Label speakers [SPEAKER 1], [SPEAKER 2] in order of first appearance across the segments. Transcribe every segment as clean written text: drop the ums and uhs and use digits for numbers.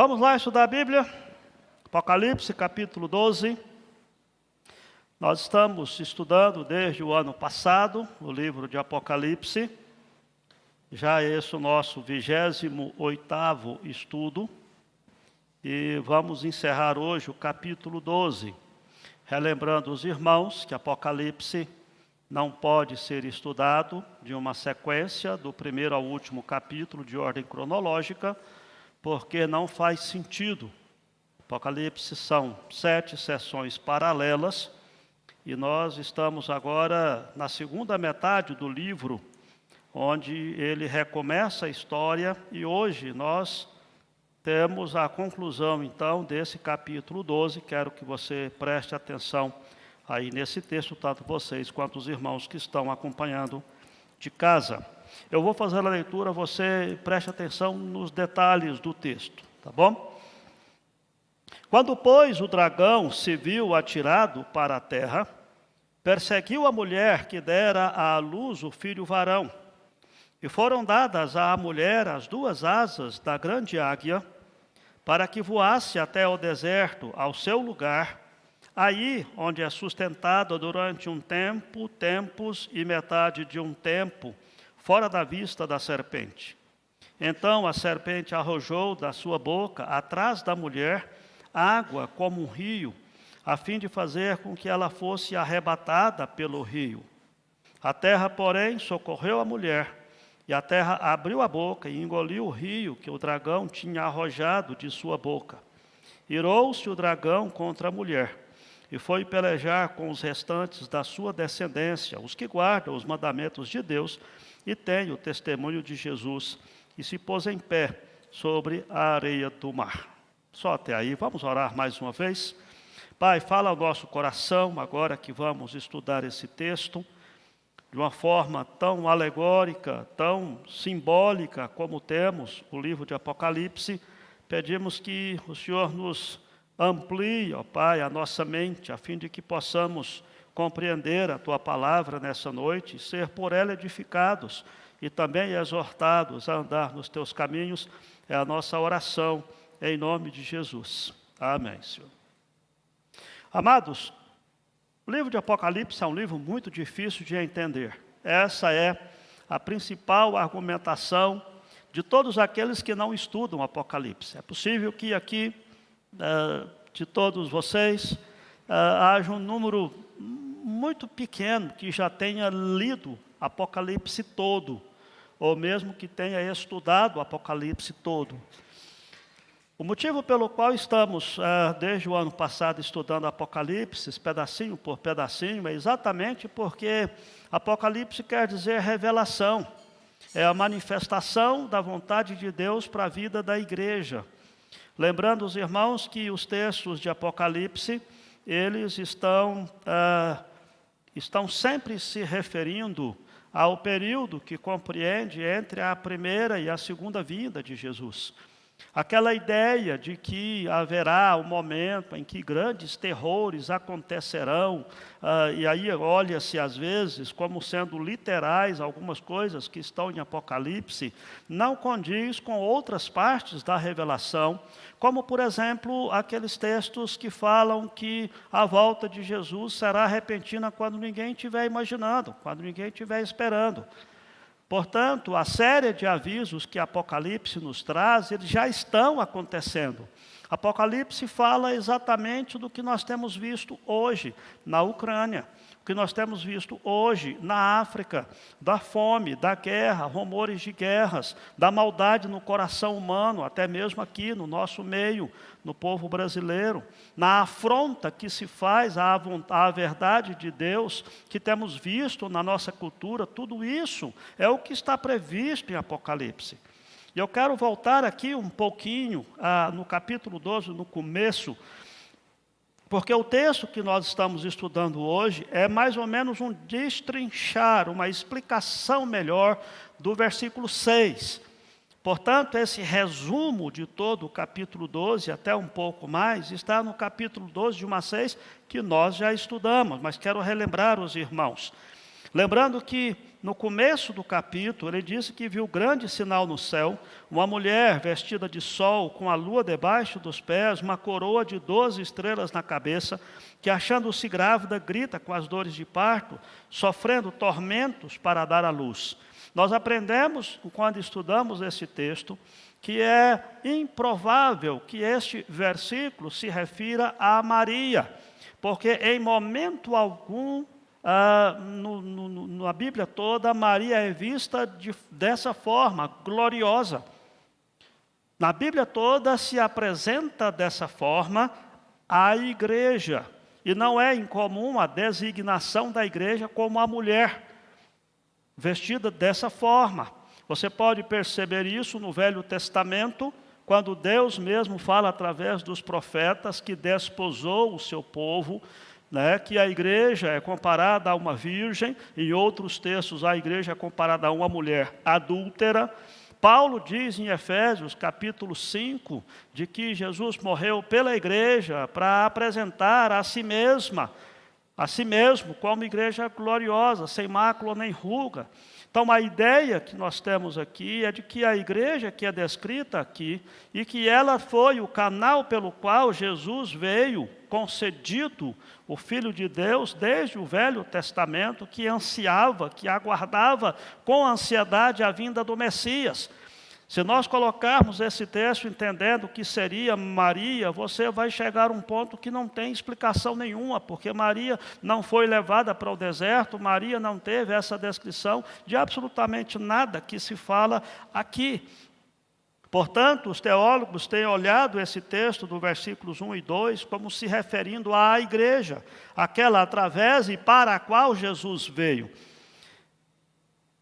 [SPEAKER 1] Vamos lá estudar a Bíblia? Apocalipse, capítulo 12. Nós estamos estudando desde o ano passado o livro de Apocalipse. Já esse é o nosso 28º estudo. E vamos encerrar hoje o capítulo 12. Relembrando os irmãos que Apocalipse não pode ser estudado de uma sequência do primeiro ao último capítulo de ordem cronológica, porque não faz sentido. Apocalipse são 7 sessões paralelas, e nós estamos agora na segunda metade do livro, onde ele recomeça a história, e hoje nós temos a conclusão, então, desse capítulo 12. Quero que você preste atenção aí nesse texto, tanto vocês quanto os irmãos que estão acompanhando de casa. Eu vou fazer a leitura, você preste atenção nos detalhes do texto, tá bom? Quando, pois, o dragão se viu atirado para a terra, perseguiu a mulher que dera à luz o filho varão, e foram dadas à mulher as 2 asas da grande águia, para que voasse até o deserto, ao seu lugar, aí onde é sustentada durante um tempo, tempos e metade de um tempo, fora da vista da serpente. Então a serpente arrojou da sua boca, atrás da mulher, água como um rio, a fim de fazer com que ela fosse arrebatada pelo rio. A terra, porém, socorreu a mulher, e a terra abriu a boca e engoliu o rio que o dragão tinha arrojado de sua boca. Irou-se o dragão contra a mulher, e foi pelejar com os restantes da sua descendência, os que guardam os mandamentos de Deus e têm o testemunho de Jesus, e se pôs em pé sobre a areia do mar. Só até aí, vamos orar mais uma vez. Pai, fala ao nosso coração, agora que vamos estudar esse texto, de uma forma tão alegórica, tão simbólica como temos o livro de Apocalipse. Pedimos que o Senhor nos amplie, ó Pai, a nossa mente, a fim de que possamos compreender a Tua palavra nessa noite e ser por ela edificados e também exortados a andar nos Teus caminhos. É a nossa oração, em nome de Jesus. Amém, Senhor. Amados, o livro de Apocalipse é um livro muito difícil de entender. Essa é a principal argumentação de todos aqueles que não estudam Apocalipse. É possível que aqui, de todos vocês, haja um número muito pequeno que já tenha lido Apocalipse todo, ou mesmo que tenha estudado Apocalipse todo. O motivo pelo qual estamos, desde o ano passado, estudando Apocalipse, pedacinho por pedacinho, é exatamente porque Apocalipse quer dizer revelação. É a manifestação da vontade de Deus para a vida da igreja. Lembrando os irmãos que os textos de Apocalipse, eles estão sempre se referindo ao período que compreende entre a primeira e a segunda vinda de Jesus. Aquela ideia de que haverá um momento em que grandes terrores acontecerão, e aí olha-se às vezes como sendo literais algumas coisas que estão em Apocalipse, não condiz com outras partes da revelação, como por exemplo aqueles textos que falam que a volta de Jesus será repentina quando ninguém estiver imaginando, quando ninguém estiver esperando. Portanto, a série de avisos que Apocalipse nos traz, eles já estão acontecendo. Apocalipse fala exatamente do que nós temos visto hoje na Ucrânia, o que nós temos visto hoje na África, da fome, da guerra, rumores de guerras, da maldade no coração humano, até mesmo aqui no nosso meio, no povo brasileiro, na afronta que se faz à verdade de Deus, que temos visto na nossa cultura. Tudo isso é o que está previsto em Apocalipse. E eu quero voltar aqui um pouquinho no capítulo 12, no começo, porque o texto que nós estamos estudando hoje é mais ou menos um destrinchar, uma explicação melhor do versículo 6. Portanto, esse resumo de todo o capítulo 12, até um pouco mais, está no capítulo 12, de 1 a 6, que nós já estudamos, mas quero relembrar os irmãos. Lembrando que no começo do capítulo, ele disse que viu grande sinal no céu, uma mulher vestida de sol, com a lua debaixo dos pés, uma coroa de 12 estrelas na cabeça, que achando-se grávida, grita com as dores de parto, sofrendo tormentos para dar à luz. Nós aprendemos, quando estudamos esse texto, que é improvável que este versículo se refira a Maria, porque em momento algum, na Bíblia toda, Maria é vista dessa forma, gloriosa. Na Bíblia toda se apresenta dessa forma a igreja, e não é incomum a designação da igreja como a mulher, vestida dessa forma. Você pode perceber isso no Velho Testamento, quando Deus mesmo fala através dos profetas que desposou o seu povo, que a igreja é comparada a uma virgem, em outros textos a igreja é comparada a uma mulher adúltera. Paulo diz em Efésios capítulo 5, de que Jesus morreu pela igreja para apresentar a si mesmo como igreja gloriosa, sem mácula nem ruga. Então, a ideia que nós temos aqui é de que a igreja que é descrita aqui, e que ela foi o canal pelo qual Jesus veio, concedido, o Filho de Deus, desde o Velho Testamento, que ansiava, que aguardava com ansiedade a vinda do Messias. Se nós colocarmos esse texto entendendo que seria Maria, você vai chegar a um ponto que não tem explicação nenhuma, porque Maria não foi levada para o deserto, Maria não teve essa descrição de absolutamente nada que se fala aqui. Portanto, os teólogos têm olhado esse texto do versículos 1 e 2 como se referindo à igreja, aquela através e para a qual Jesus veio.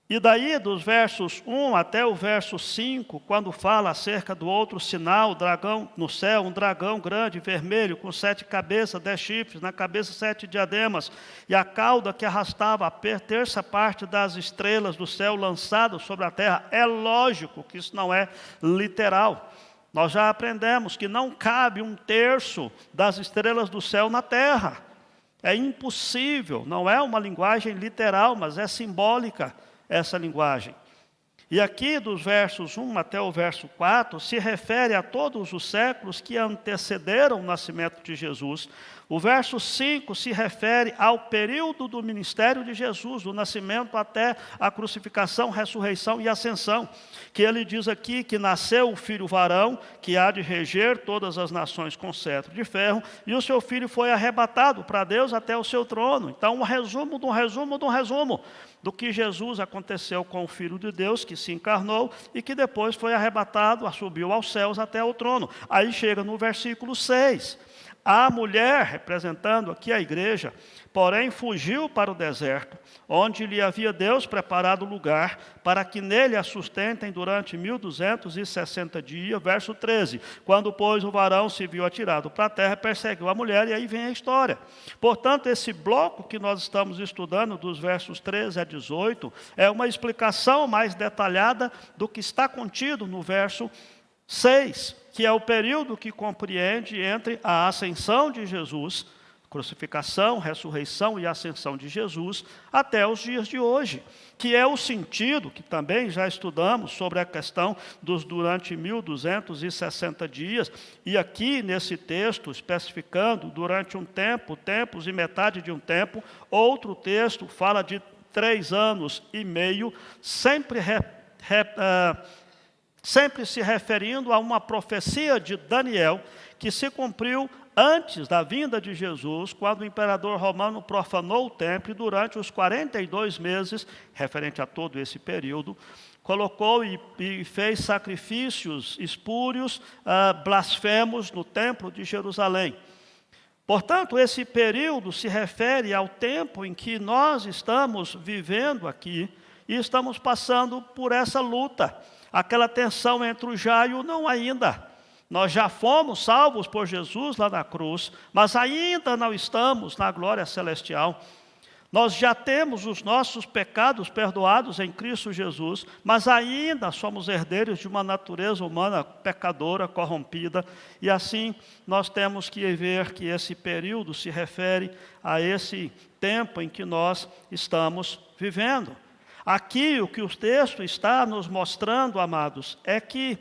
[SPEAKER 1] E daí, dos versos 1 até o verso 5, quando fala acerca do outro sinal, dragão no céu, um dragão grande, vermelho, com 7 cabeças, 10 chifres, na cabeça 7 diademas, e a cauda que arrastava a terça parte das estrelas do céu lançadas sobre a terra. É lógico que isso não é literal. Nós já aprendemos que não cabe 1/3 das estrelas do céu na terra. É impossível, não é uma linguagem literal, mas é simbólica essa linguagem. E aqui dos versos 1 até o verso 4, se refere a todos os séculos que antecederam o nascimento de Jesus. O verso 5 se refere ao período do ministério de Jesus, do nascimento até a crucificação, ressurreição e ascensão. Que ele diz aqui que nasceu o filho varão, que há de reger todas as nações com cetro de ferro, e o seu filho foi arrebatado para Deus até o seu trono. Então, um resumo de um resumo de um resumo do que Jesus aconteceu com o Filho de Deus, que se encarnou e que depois foi arrebatado, subiu aos céus até o trono. Aí chega no versículo 6. A mulher, representando aqui a igreja, porém fugiu para o deserto, onde lhe havia Deus preparado lugar, para que nele a sustentem durante 1260 dias. Verso 13. Quando, pois, o varão se viu atirado para a terra, perseguiu a mulher, e aí vem a história. Portanto, esse bloco que nós estamos estudando, dos versos 13 a 18, é uma explicação mais detalhada do que está contido no verso 6, que é o período que compreende entre a ascensão de Jesus, crucificação, ressurreição e ascensão de Jesus, até os dias de hoje, que é o sentido, que também já estudamos sobre a questão dos durante 1260 dias, e aqui nesse texto, especificando durante um tempo, tempos e metade de um tempo. Outro texto fala de 3 anos e meio, sempre se referindo a uma profecia de Daniel, que se cumpriu antes da vinda de Jesus, quando o imperador romano profanou o templo, e durante os 42 meses, referente a todo esse período, colocou e fez sacrifícios espúrios, blasfemos no templo de Jerusalém. Portanto, esse período se refere ao tempo em que nós estamos vivendo aqui, e estamos passando por essa luta, aquela tensão entre o já e o não ainda. Nós já fomos salvos por Jesus lá na cruz, mas ainda não estamos na glória celestial. Nós já temos os nossos pecados perdoados em Cristo Jesus, mas ainda somos herdeiros de uma natureza humana pecadora, corrompida. E assim nós temos que ver que esse período se refere a esse tempo em que nós estamos vivendo. Aqui o que o texto está nos mostrando, amados, é que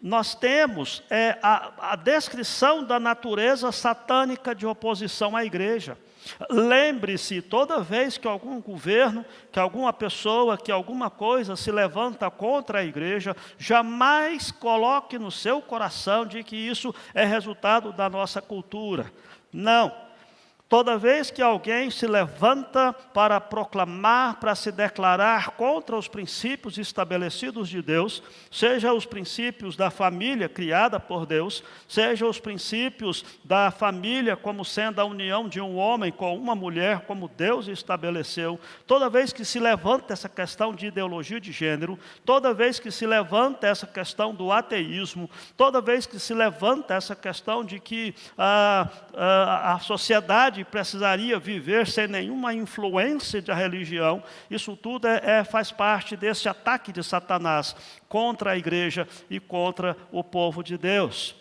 [SPEAKER 1] nós temos a descrição da natureza satânica de oposição à igreja. Lembre-se, toda vez que algum governo, que alguma pessoa, que alguma coisa se levanta contra a igreja, jamais coloque no seu coração de que isso é resultado da nossa cultura. Não. Toda vez que alguém se levanta para proclamar, para se declarar contra os princípios estabelecidos de Deus, seja os princípios da família criada por Deus, seja os princípios da família como sendo a união de um homem com uma mulher, como Deus estabeleceu, toda vez que se levanta essa questão de ideologia de gênero, toda vez que se levanta essa questão do ateísmo, toda vez que se levanta essa questão de que a sociedade precisaria viver sem nenhuma influência da religião, isso tudo faz parte desse ataque de Satanás contra a igreja e contra o povo de Deus.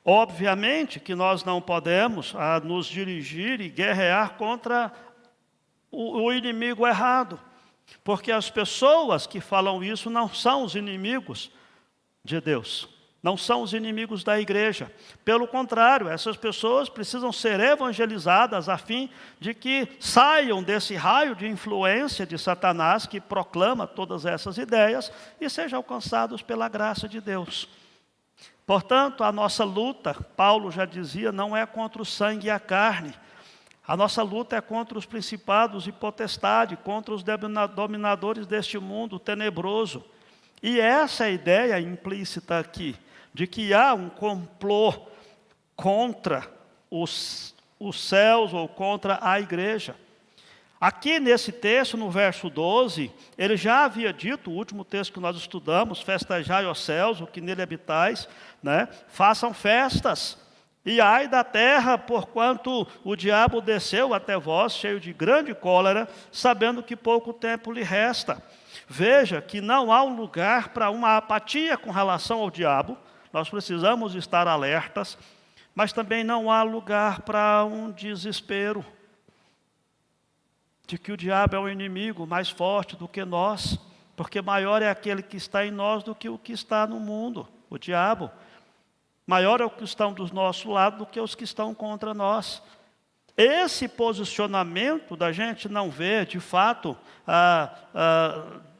[SPEAKER 1] Obviamente que nós não podemos nos dirigir e guerrear contra o inimigo errado, porque as pessoas que falam isso não são os inimigos de Deus. Não são os inimigos da igreja. Pelo contrário, essas pessoas precisam ser evangelizadas a fim de que saiam desse raio de influência de Satanás que proclama todas essas ideias e sejam alcançados pela graça de Deus. Portanto, a nossa luta, Paulo já dizia, não é contra o sangue e a carne. A nossa luta é contra os principados e potestades, contra os dominadores deste mundo tenebroso. E essa é a ideia implícita aqui, de que há um complô contra os céus ou contra a igreja. Aqui nesse texto, no verso 12, ele já havia dito, o último texto que nós estudamos, festejai os céus, o que nele habitais, né? Façam festas, e ai da terra, porquanto o diabo desceu até vós, cheio de grande cólera, sabendo que pouco tempo lhe resta. Veja que não há um lugar para uma apatia com relação ao diabo. Nós precisamos estar alertas, mas também não há lugar para um desespero de que o diabo é um inimigo mais forte do que nós, porque maior é aquele que está em nós do que o que está no mundo, o diabo. Maior é o que estão do nosso lado do que os que estão contra nós. Esse posicionamento da gente não ver, de fato,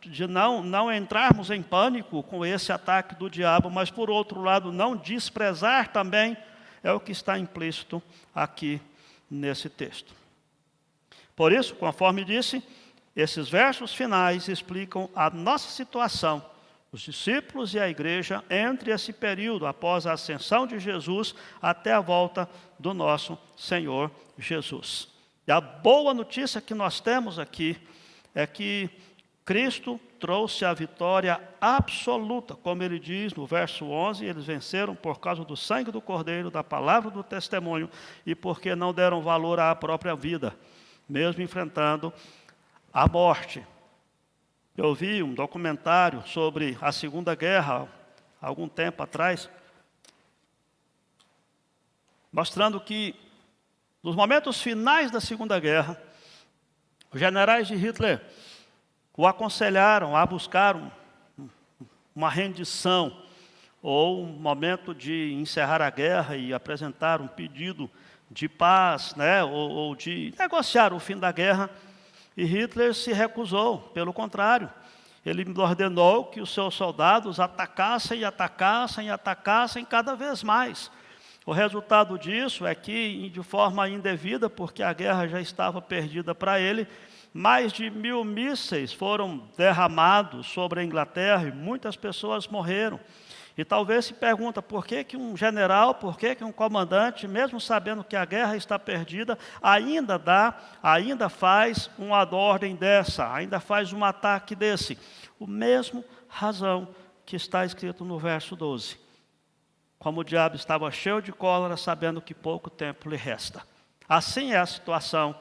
[SPEAKER 1] de não entrarmos em pânico com esse ataque do diabo, mas, por outro lado, não desprezar também, é o que está implícito aqui nesse texto. Por isso, conforme disse, esses versos finais explicam a nossa situação, os discípulos e a igreja, entre esse período, após a ascensão de Jesus, até a volta do nosso Senhor Jesus. E a boa notícia que nós temos aqui é que Cristo trouxe a vitória absoluta, como ele diz no verso 11, eles venceram por causa do sangue do Cordeiro, da palavra do testemunho, e porque não deram valor à própria vida, mesmo enfrentando a morte. Eu vi um documentário sobre a Segunda Guerra, há algum tempo atrás, mostrando que, nos momentos finais da Segunda Guerra, os generais de Hitler o aconselharam a buscar uma rendição, ou um momento de encerrar a guerra e apresentar um pedido de paz, né, ou de negociar o fim da guerra. E Hitler se recusou, pelo contrário. Ele ordenou que os seus soldados atacassem e atacassem e atacassem cada vez mais. O resultado disso é que, de forma indevida, porque a guerra já estava perdida para ele, mais de 1000 mísseis foram derramados sobre a Inglaterra e muitas pessoas morreram. E talvez se pergunta por que um general, por que um comandante, mesmo sabendo que a guerra está perdida, ainda faz uma ordem dessa, ainda faz um ataque desse. O mesmo razão que está escrito no verso 12. Como o diabo estava cheio de cólera, sabendo que pouco tempo lhe resta. Assim é a situação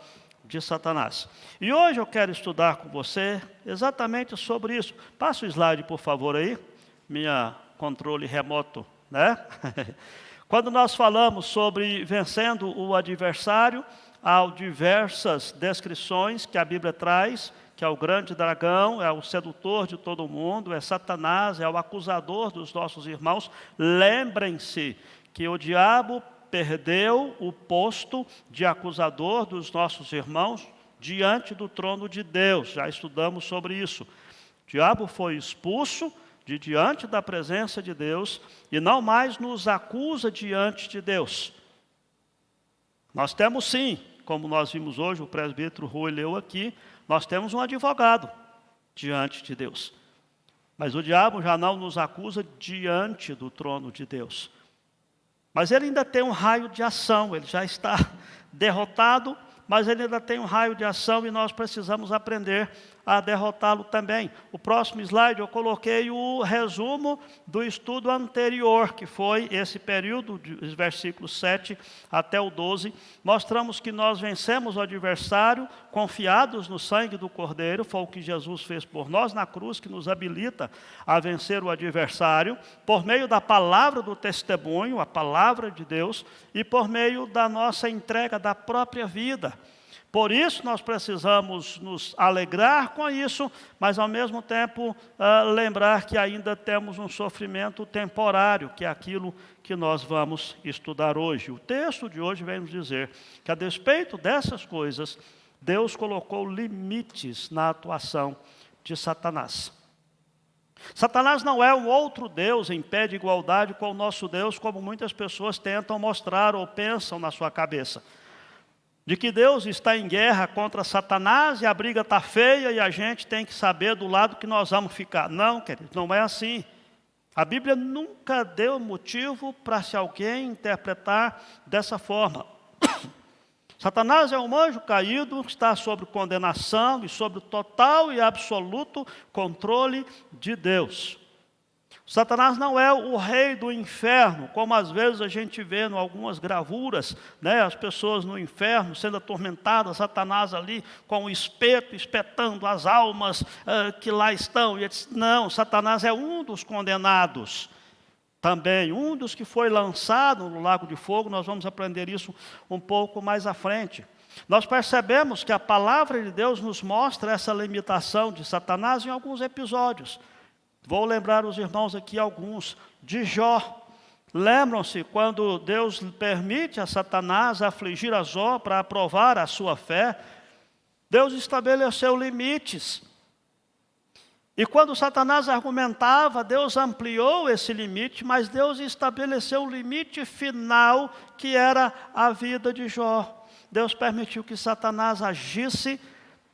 [SPEAKER 1] de Satanás. E hoje eu quero estudar com você exatamente sobre isso. Passa o slide, por favor, aí. Minha controle remoto, né? Quando nós falamos sobre vencendo o adversário, há diversas descrições que a Bíblia traz que é o grande dragão, é o sedutor de todo mundo, é Satanás, é o acusador dos nossos irmãos. Lembrem-se que o diabo perdeu o posto de acusador dos nossos irmãos diante do trono de Deus. Já estudamos sobre isso. O diabo foi expulso de diante da presença de Deus e não mais nos acusa diante de Deus. Nós temos sim, como nós vimos hoje, o presbítero Rui leu aqui, nós temos um advogado diante de Deus. Mas o diabo já não nos acusa diante do trono de Deus. Mas ele ainda tem um raio de ação, ele já está derrotado, mas ele ainda tem um raio de ação e nós precisamos aprender a derrotá-lo também. O próximo slide eu coloquei o resumo do estudo anterior, que foi esse período, dos versículos 7 até o 12. Mostramos que nós vencemos o adversário, confiados no sangue do Cordeiro, foi o que Jesus fez por nós na cruz, que nos habilita a vencer o adversário, por meio da palavra do testemunho, a palavra de Deus, e por meio da nossa entrega da própria vida. Por isso nós precisamos nos alegrar com isso, mas ao mesmo tempo lembrar que ainda temos um sofrimento temporário, que é aquilo que nós vamos estudar hoje. O texto de hoje vem nos dizer que a despeito dessas coisas, Deus colocou limites na atuação de Satanás. Satanás não é um outro Deus em pé de igualdade com o nosso Deus, como muitas pessoas tentam mostrar ou pensam na sua cabeça. De que Deus está em guerra contra Satanás e a briga está feia e a gente tem que saber do lado que nós vamos ficar. Não, queridos, não é assim. A Bíblia nunca deu motivo para se alguém interpretar dessa forma. Satanás é um anjo caído, está sob condenação e sob o total e absoluto controle de Deus. Satanás não é o rei do inferno, como às vezes a gente vê em algumas gravuras, né? As pessoas no inferno sendo atormentadas, Satanás ali com o espeto, espetando as almas que lá estão. E não, Satanás é um dos condenados também, um dos que foi lançado no lago de fogo. Nós vamos aprender isso um pouco mais à frente. Nós percebemos que a palavra de Deus nos mostra essa limitação de Satanás em alguns episódios. Vou lembrar os irmãos aqui alguns de Jó. Lembram-se quando Deus permite a Satanás afligir a Jó para aprovar a sua fé? Deus estabeleceu limites. E quando Satanás argumentava, Deus ampliou esse limite, mas Deus estabeleceu o limite final, que era a vida de Jó. Deus permitiu que Satanás agisse,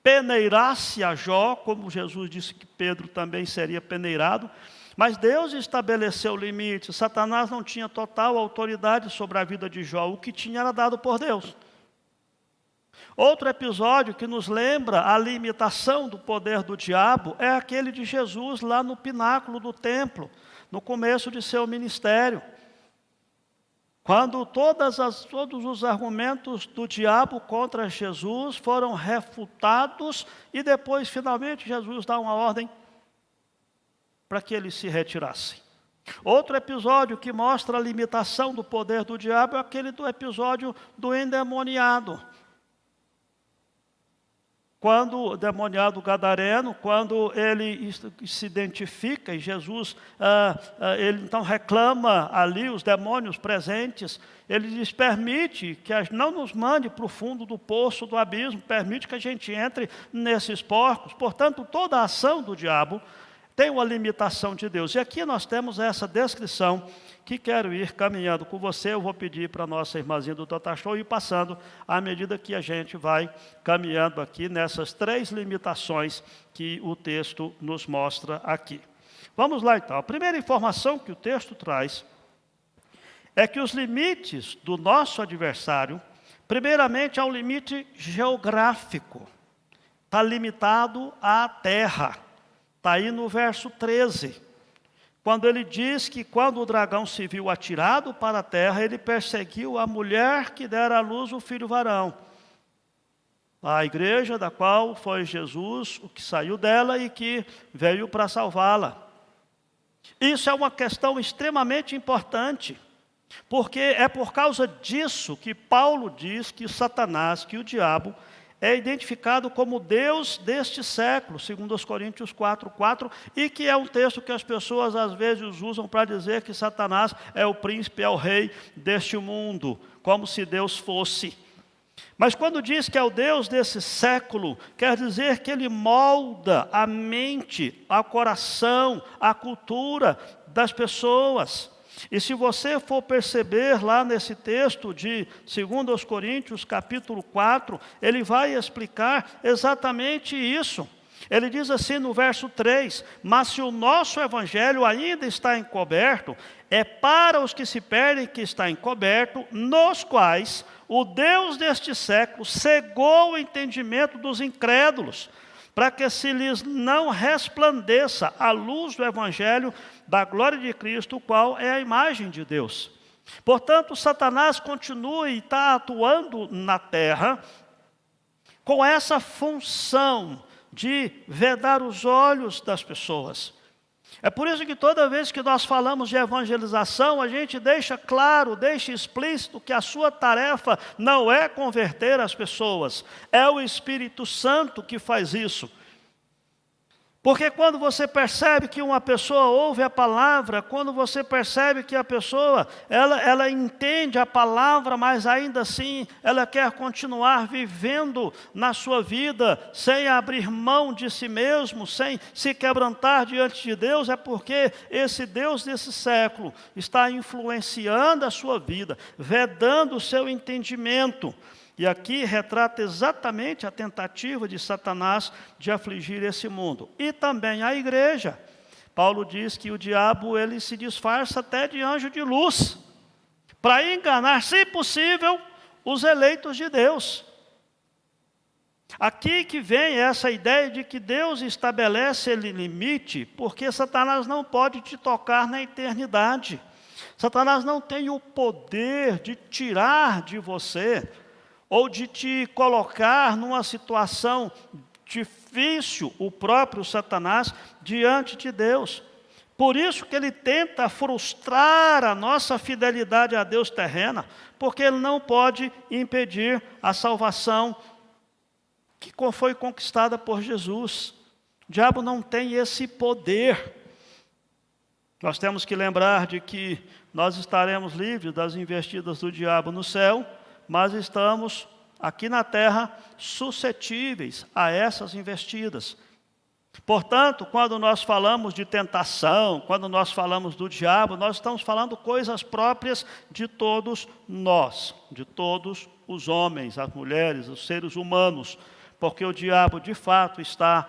[SPEAKER 1] peneirasse a Jó, como Jesus disse que Pedro também seria peneirado, mas Deus estabeleceu limites. Satanás não tinha total autoridade sobre a vida de Jó, o que tinha era dado por Deus. Outro episódio que nos lembra a limitação do poder do diabo é aquele de Jesus lá no pináculo do templo, no começo de seu ministério. Quando todos os argumentos do diabo contra Jesus foram refutados e depois, finalmente, Jesus dá uma ordem para que ele se retirasse. Outro episódio que mostra a limitação do poder do diabo é aquele do episódio do endemoniado. Quando o demoniado gadareno, quando ele se identifica e Jesus, ele então reclama ali os demônios presentes, ele lhes permite que não nos mande para o fundo do poço, do abismo, permite que a gente entre nesses porcos. Portanto, toda a ação do diabo tem uma limitação de Deus. E aqui nós temos essa descrição que quero ir caminhando com você. Eu vou pedir para a nossa irmãzinha do Dr. Show ir passando à medida que a gente vai caminhando aqui nessas 3 limitações que o texto nos mostra aqui. Vamos lá então. A primeira informação que o texto traz é que os limites do nosso adversário, primeiramente, é um limite geográfico. Está limitado à terra. Está aí no verso 13. Quando ele diz que quando o dragão se viu atirado para a terra, ele perseguiu a mulher que dera à luz o filho varão. A igreja da qual foi Jesus, o que saiu dela e que veio para salvá-la. Isso é uma questão extremamente importante, porque é por causa disso que Paulo diz que Satanás, que o diabo, é identificado como Deus deste século, segundo os Coríntios 4:4, e que é um texto que as pessoas às vezes usam para dizer que Satanás é o príncipe, é o rei deste mundo, como se Deus fosse. Mas quando diz que é o Deus desse século, quer dizer que ele molda a mente, o coração, a cultura das pessoas. E se você for perceber lá nesse texto de 2 Coríntios, capítulo 4, ele vai explicar exatamente isso. Ele diz assim no verso 3, mas se o nosso evangelho ainda está encoberto, é para os que se perdem que está encoberto, nos quais o Deus deste século cegou o entendimento dos incrédulos, para que se lhes não resplandeça a luz do evangelho da glória de Cristo, o qual é a imagem de Deus. Portanto, Satanás continua e está atuando na terra com essa função de vedar os olhos das pessoas. É por isso que toda vez que nós falamos de evangelização, a gente deixa claro, deixa explícito que a sua tarefa não é converter as pessoas, é o Espírito Santo que faz isso. Porque quando você percebe que uma pessoa ouve a palavra, quando você percebe que a pessoa, ela entende a palavra, mas ainda assim ela quer continuar vivendo na sua vida, sem abrir mão de si mesmo, sem se quebrantar diante de Deus, é porque esse Deus desse século está influenciando a sua vida, vedando o seu entendimento. E aqui retrata exatamente a tentativa de Satanás de afligir esse mundo. E também a igreja. Paulo diz que o diabo ele se disfarça até de anjo de luz, para enganar, se possível, os eleitos de Deus. Aqui que vem essa ideia de que Deus estabelece ele limite, porque Satanás não pode te tocar na eternidade. Satanás não tem o poder de tirar de você, ou de te colocar numa situação difícil, o próprio Satanás, diante de Deus. Por isso que ele tenta frustrar a nossa fidelidade a Deus terrena, porque ele não pode impedir a salvação que foi conquistada por Jesus. O diabo não tem esse poder. Nós temos que lembrar de que nós estaremos livres das investidas do diabo no céu, mas estamos aqui na terra suscetíveis a essas investidas. Portanto, quando nós falamos de tentação, quando nós falamos do diabo, nós estamos falando coisas próprias de todos nós, de todos os homens, as mulheres, os seres humanos, porque o diabo de fato está,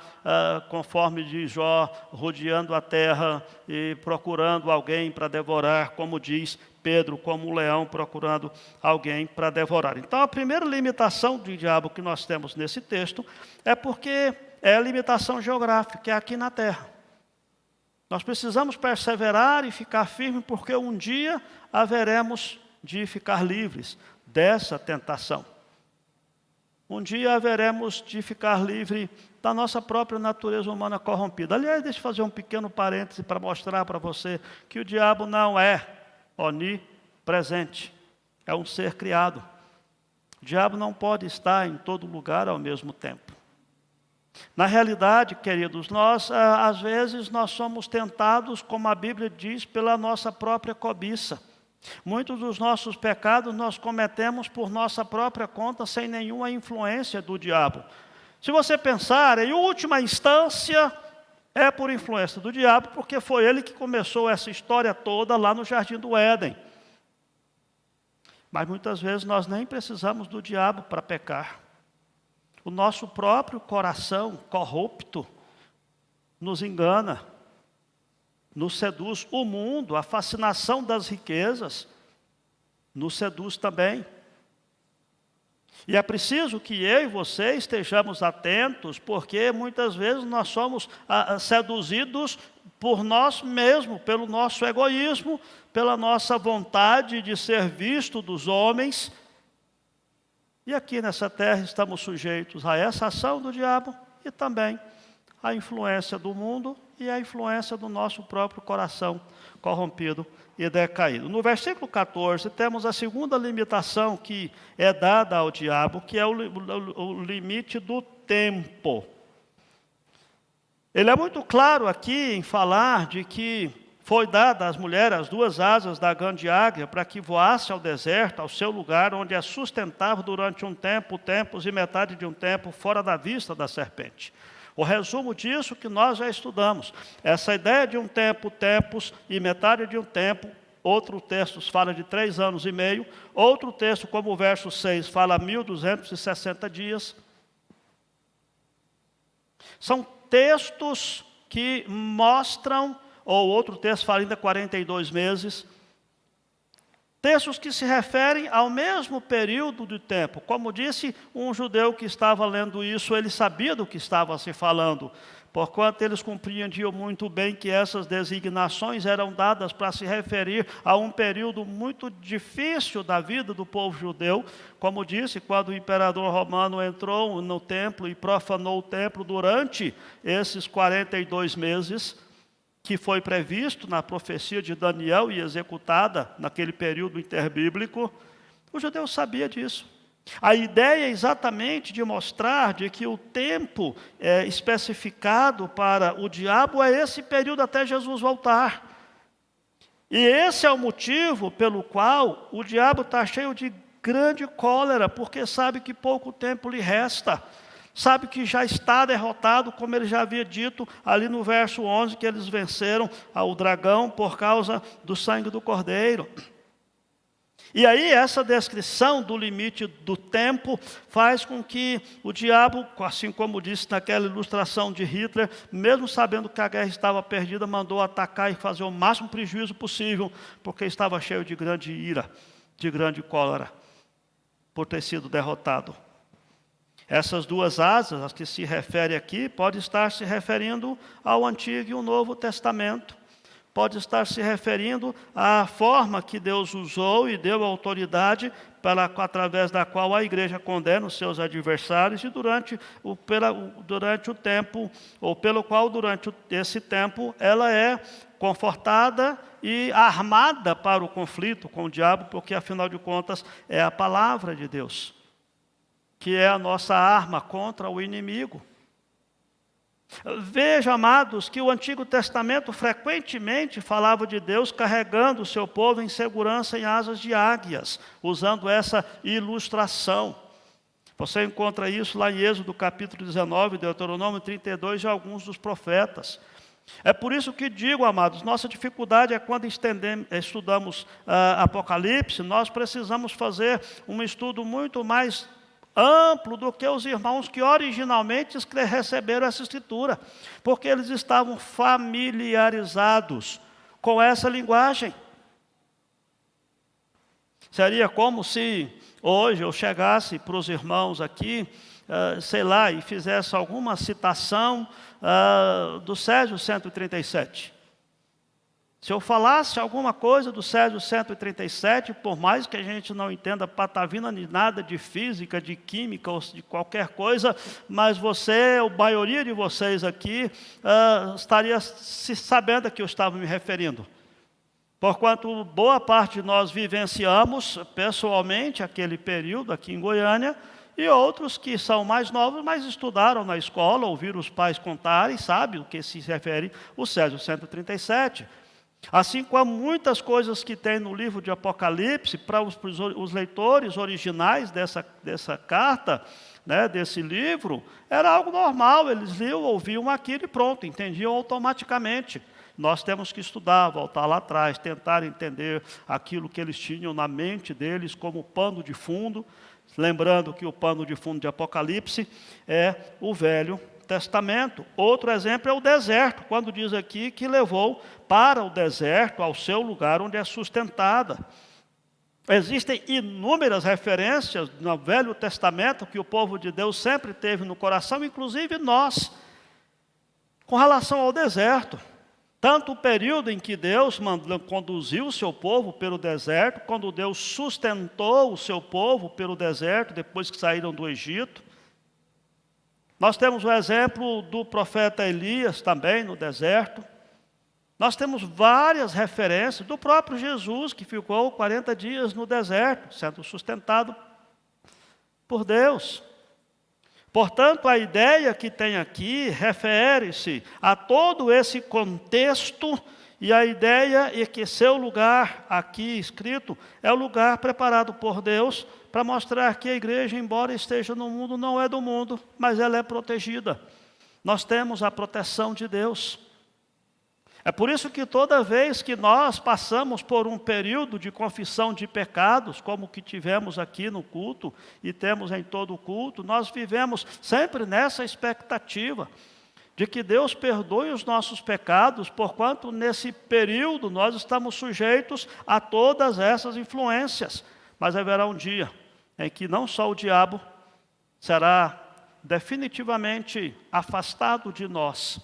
[SPEAKER 1] conforme diz Jó, rodeando a terra e procurando alguém para devorar, como diz Pedro, como um leão procurando alguém para devorar. Então, a primeira limitação do diabo que nós temos nesse texto é porque é a limitação geográfica, é aqui na terra. Nós precisamos perseverar e ficar firme, porque um dia haveremos de ficar livres dessa tentação. Um dia haveremos de ficar livre da nossa própria natureza humana corrompida. Aliás, deixa eu fazer um pequeno parêntese para mostrar para você que o diabo não é onipresente, é um ser criado. O diabo não pode estar em todo lugar ao mesmo tempo. Na realidade, queridos, às vezes nós somos tentados, como a Bíblia diz, pela nossa própria cobiça. Muitos dos nossos pecados nós cometemos por nossa própria conta, sem nenhuma influência do diabo. Se você pensar, em última instância, é por influência do diabo, porque foi ele que começou essa história toda lá no Jardim do Éden. Mas muitas vezes nós nem precisamos do diabo para pecar. O nosso próprio coração corrupto nos engana, nos seduz. O mundo, a fascinação das riquezas, nos seduz também. E é preciso que eu e você estejamos atentos, porque muitas vezes nós somos seduzidos por nós mesmos, pelo nosso egoísmo, pela nossa vontade de ser visto dos homens. E aqui nessa terra estamos sujeitos a essa ação do diabo e também a influência do mundo e a influência do nosso próprio coração corrompido e decaído. No versículo 14, temos a segunda limitação que é dada ao diabo, que é o limite do tempo. Ele é muito claro aqui em falar de que foi dada às mulheres as duas asas da grande águia para que voasse ao deserto, ao seu lugar, onde é sustentável durante um tempo, tempos e metade de um tempo, fora da vista da serpente. O resumo disso que nós já estudamos. Essa ideia de um tempo, tempos e metade de um tempo, outro texto fala de 3 anos e meio, outro texto, como o verso 6, fala 1.260 dias. São textos que mostram, ou outro texto fala ainda 42 meses, textos que se referem ao mesmo período de tempo. Como disse um judeu que estava lendo isso, ele sabia do que estava se falando, porquanto eles compreendiam muito bem que essas designações eram dadas para se referir a um período muito difícil da vida do povo judeu. Como disse, quando o imperador romano entrou no templo e profanou o templo durante esses 42 meses, que foi previsto na profecia de Daniel e executada naquele período interbíblico, o judeu sabia disso. A ideia é exatamente de mostrar de que o tempo especificado para o diabo é esse período até Jesus voltar. E esse é o motivo pelo qual o diabo está cheio de grande cólera, porque sabe que pouco tempo lhe resta. Sabe que já está derrotado, como ele já havia dito ali no verso 11, que eles venceram ao dragão por causa do sangue do cordeiro. E aí essa descrição do limite do tempo faz com que o diabo, assim como disse naquela ilustração de Hitler, mesmo sabendo que a guerra estava perdida, mandou atacar e fazer o máximo prejuízo possível, porque estava cheio de grande ira, de grande cólera, por ter sido derrotado. Essas duas asas, as que se refere aqui, pode estar se referindo ao Antigo e ao Novo Testamento. Pode estar se referindo à forma que Deus usou e deu autoridade através da qual a igreja condena os seus adversários e durante o tempo, ou pelo qual durante esse tempo ela é confortada e armada para o conflito com o diabo, porque afinal de contas é a palavra de Deus, que é a nossa arma contra o inimigo. Veja, amados, que o Antigo Testamento frequentemente falava de Deus carregando o seu povo em segurança em asas de águias, usando essa ilustração. Você encontra isso lá em Êxodo capítulo 19, Deuteronômio 32 e alguns dos profetas. É por isso que digo, amados, nossa dificuldade é quando estudamos Apocalipse, nós precisamos fazer um estudo muito mais amplo do que os irmãos que originalmente receberam essa escritura, porque eles estavam familiarizados com essa linguagem. Seria como se hoje eu chegasse para os irmãos aqui, sei lá, e fizesse alguma citação do Césio 137. Se eu falasse alguma coisa do Césio 137, por mais que a gente não entenda patavina de nada de física, de química ou de qualquer coisa, mas a maioria de vocês aqui, estaria se sabendo a que eu estava me referindo. Porquanto boa parte de nós vivenciamos pessoalmente aquele período aqui em Goiânia, e outros que são mais novos, mas estudaram na escola, ouviram os pais contarem, sabem o que se refere o Césio 137. Assim como muitas coisas que tem no livro de Apocalipse, para os leitores originais dessa carta, né, desse livro, era algo normal, eles liam, ouviam aquilo e pronto, entendiam automaticamente. Nós temos que estudar, voltar lá atrás, tentar entender aquilo que eles tinham na mente deles como pano de fundo, lembrando que o pano de fundo de Apocalipse é o Velho Testamento. Outro exemplo é o deserto, quando diz aqui que levou para o deserto, ao seu lugar onde é sustentada. Existem inúmeras referências no Velho Testamento que o povo de Deus sempre teve no coração, inclusive nós, com relação ao deserto. Tanto o período em que Deus conduziu o seu povo pelo deserto, quando Deus sustentou o seu povo pelo deserto, depois que saíram do Egito, Nós temos o exemplo do profeta Elias também no deserto. Nós temos várias referências do próprio Jesus, que ficou 40 dias no deserto, sendo sustentado por Deus. Portanto, a ideia que tem aqui refere-se a todo esse contexto, e a ideia é que seu lugar aqui escrito é o lugar preparado por Deus para mostrar que a igreja, embora esteja no mundo, não é do mundo, mas ela é protegida. Nós temos a proteção de Deus. É por isso que toda vez que nós passamos por um período de confissão de pecados, como o que tivemos aqui no culto e temos em todo o culto, nós vivemos sempre nessa expectativa de que Deus perdoe os nossos pecados, porquanto nesse período nós estamos sujeitos a todas essas influências. Mas haverá um dia em que não só o diabo será definitivamente afastado de nós,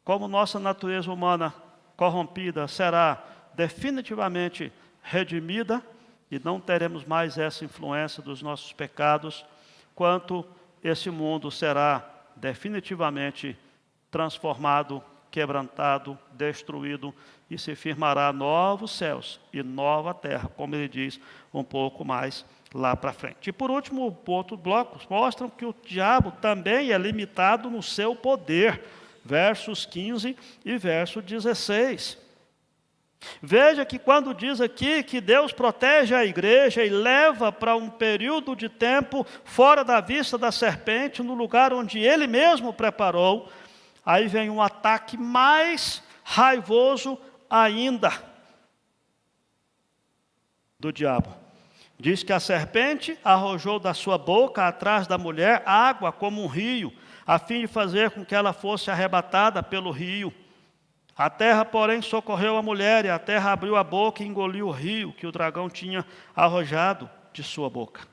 [SPEAKER 1] como nossa natureza humana corrompida será definitivamente redimida e não teremos mais essa influência dos nossos pecados, quanto esse mundo será definitivamente transformado, quebrantado, destruído, e se firmará novos céus e nova terra, como ele diz um pouco mais lá para frente. E por último, outros blocos mostram que o diabo também é limitado no seu poder, versos 15 e verso 16. Veja que quando diz aqui que Deus protege a igreja e leva para um período de tempo fora da vista da serpente, no lugar onde ele mesmo preparou, aí vem um ataque mais raivoso ainda do diabo. Diz que a serpente arrojou da sua boca atrás da mulher água como um rio, a fim de fazer com que ela fosse arrebatada pelo rio. A terra, porém, socorreu a mulher, e a terra abriu a boca e engoliu o rio que o dragão tinha arrojado de sua boca.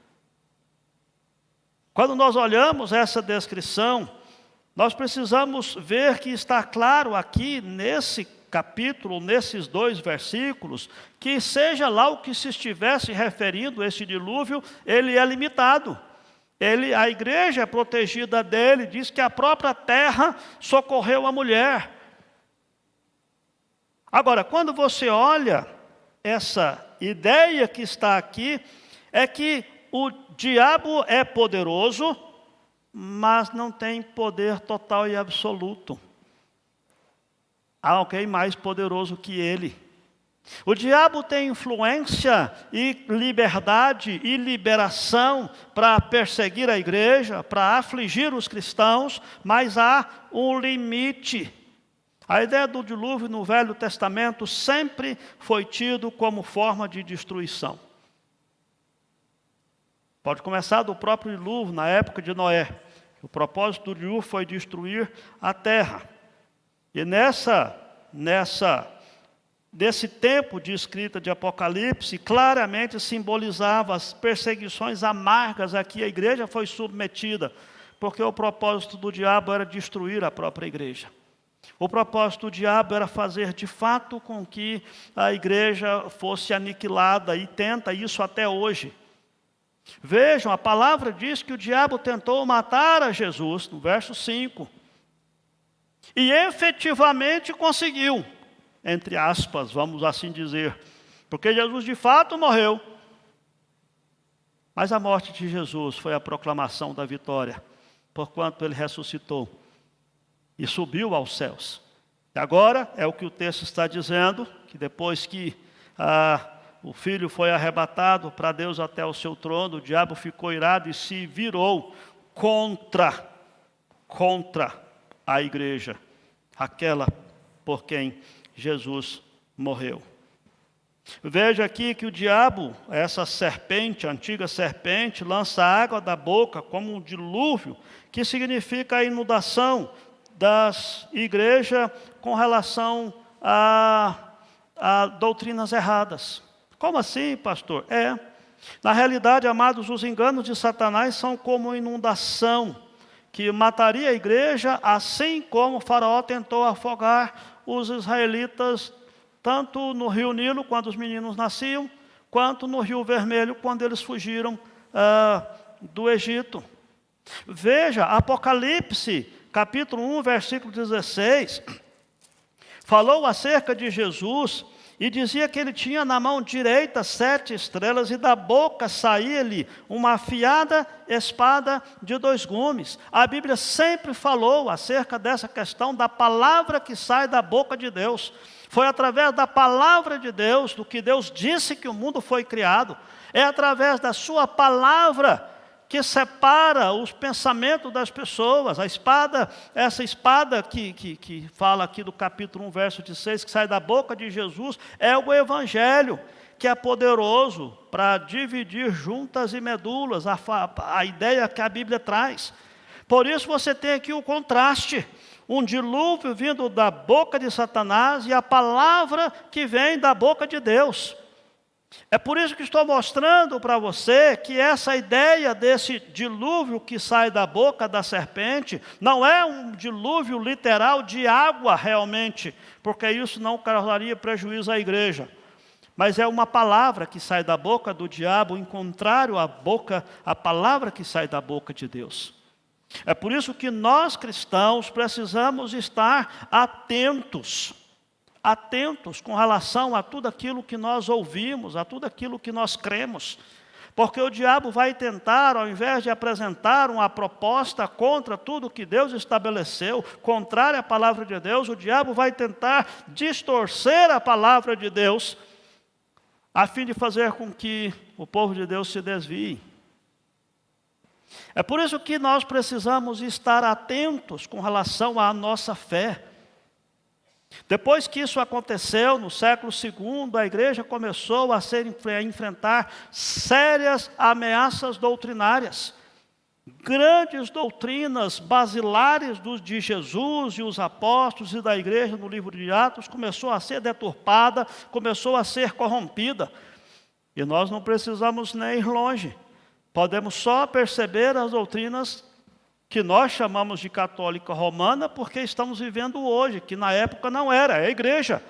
[SPEAKER 1] Quando nós olhamos essa descrição, nós precisamos ver que está claro aqui nesse capítulo, nesses 2 versículos, que seja lá o que se estivesse referindo a esse dilúvio, ele é limitado. A igreja é protegida dele, diz que a própria terra socorreu a mulher. Agora, quando você olha essa ideia que está aqui, é que o diabo é poderoso, mas não tem poder total e absoluto. Há alguém mais poderoso que ele. O diabo tem influência e liberdade e liberação para perseguir a igreja, para afligir os cristãos, mas há um limite. A ideia do dilúvio no Velho Testamento sempre foi tido como forma de destruição. Pode começar do próprio dilúvio, na época de Noé. O propósito do dilúvio foi destruir a terra. E nesse tempo de escrita de Apocalipse, claramente simbolizava as perseguições amargas a que a igreja foi submetida, porque o propósito do diabo era destruir a própria igreja. O propósito do diabo era fazer de fato com que a igreja fosse aniquilada, e tenta isso até hoje. Vejam, a palavra diz que o diabo tentou matar a Jesus, no verso 5. E efetivamente conseguiu, entre aspas, vamos assim dizer. Porque Jesus de fato morreu. Mas a morte de Jesus foi a proclamação da vitória, porquanto ele ressuscitou e subiu aos céus. E agora, é o que o texto está dizendo, que depois que o filho foi arrebatado para Deus até o seu trono, o diabo ficou irado e se virou contra a igreja, aquela por quem Jesus morreu. Veja aqui que o diabo, essa serpente, a antiga serpente, lança água da boca como um dilúvio, que significa a inundação das igrejas com relação a doutrinas erradas. Como assim, pastor? Na realidade, amados, os enganos de Satanás são como inundação, que mataria a igreja, assim como o faraó tentou afogar os israelitas, tanto no rio Nilo, quando os meninos nasciam, quanto no rio Vermelho, quando eles fugiram do Egito. Veja, Apocalipse, capítulo 1, versículo 16, falou acerca de Jesus e dizia que ele tinha na mão direita 7 estrelas e da boca saía-lhe uma afiada espada de 2 gumes. A Bíblia sempre falou acerca dessa questão da palavra que sai da boca de Deus. Foi através da palavra de Deus, do que Deus disse que o mundo foi criado. É através da sua palavra que separa os pensamentos das pessoas. A espada, essa espada que fala aqui do capítulo 1, verso 16, que sai da boca de Jesus, é o Evangelho, que é poderoso para dividir juntas e medulas, a ideia que a Bíblia traz. Por isso você tem aqui o contraste, um dilúvio vindo da boca de Satanás e a palavra que vem da boca de Deus. É por isso que estou mostrando para você que essa ideia desse dilúvio que sai da boca da serpente não é um dilúvio literal de água realmente, porque isso não causaria prejuízo à igreja. Mas é uma palavra que sai da boca do diabo, em contrário à palavra que sai da boca de Deus. É por isso que nós cristãos precisamos estar atentos com relação a tudo aquilo que nós ouvimos, a tudo aquilo que nós cremos. Porque o diabo vai tentar, ao invés de apresentar uma proposta contra tudo que Deus estabeleceu, contrária à palavra de Deus, o diabo vai tentar distorcer a palavra de Deus, a fim de fazer com que o povo de Deus se desvie. É por isso que nós precisamos estar atentos com relação à nossa fé. Depois que isso aconteceu, no século II, a igreja começou a enfrentar sérias ameaças doutrinárias. Grandes doutrinas basilares de Jesus e os apóstolos e da igreja no livro de Atos começou a ser deturpada, começou a ser corrompida. E nós não precisamos nem ir longe. Podemos só perceber as doutrinas que nós chamamos de católica romana, porque estamos vivendo hoje, que na época não era, é a igreja.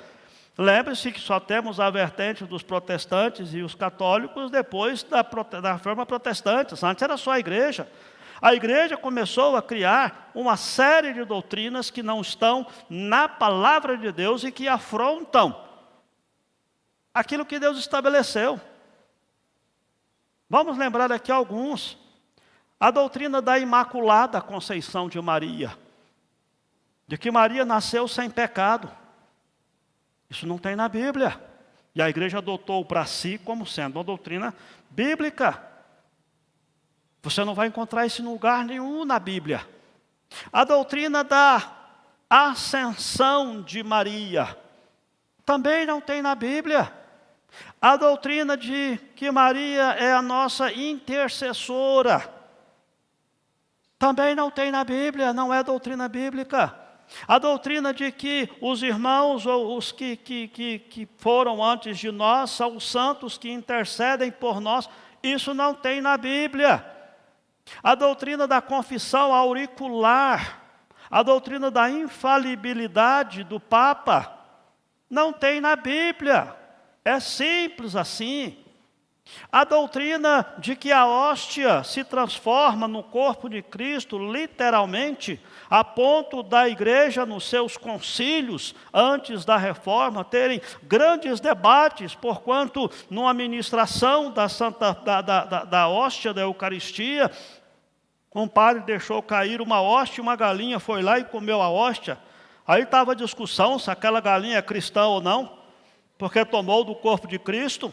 [SPEAKER 1] Lembre-se que só temos a vertente dos protestantes e os católicos depois da forma protestante, antes era só a igreja. A igreja começou a criar uma série de doutrinas que não estão na palavra de Deus e que afrontam aquilo que Deus estabeleceu. Vamos lembrar aqui alguns. A doutrina da Imaculada Conceição de Maria, de que Maria nasceu sem pecado. Isso não tem na Bíblia. E a igreja adotou para si como sendo uma doutrina bíblica. Você não vai encontrar isso em lugar nenhum na Bíblia. A doutrina da Ascensão de Maria também não tem na Bíblia. A doutrina de que Maria é a nossa intercessora também não tem na Bíblia, não é doutrina bíblica. A doutrina de que os irmãos ou os que foram antes de nós são os santos que intercedem por nós, isso não tem na Bíblia. A doutrina da confissão auricular, a doutrina da infalibilidade do Papa, não tem na Bíblia. É simples assim. A doutrina de que a hóstia se transforma no corpo de Cristo, literalmente, a ponto da igreja nos seus concílios, antes da reforma, terem grandes debates, porquanto, numa ministração da hóstia da Eucaristia, um padre deixou cair uma hóstia, uma galinha foi lá e comeu a hóstia. Aí estava a discussão se aquela galinha é cristã ou não, porque tomou do corpo de Cristo.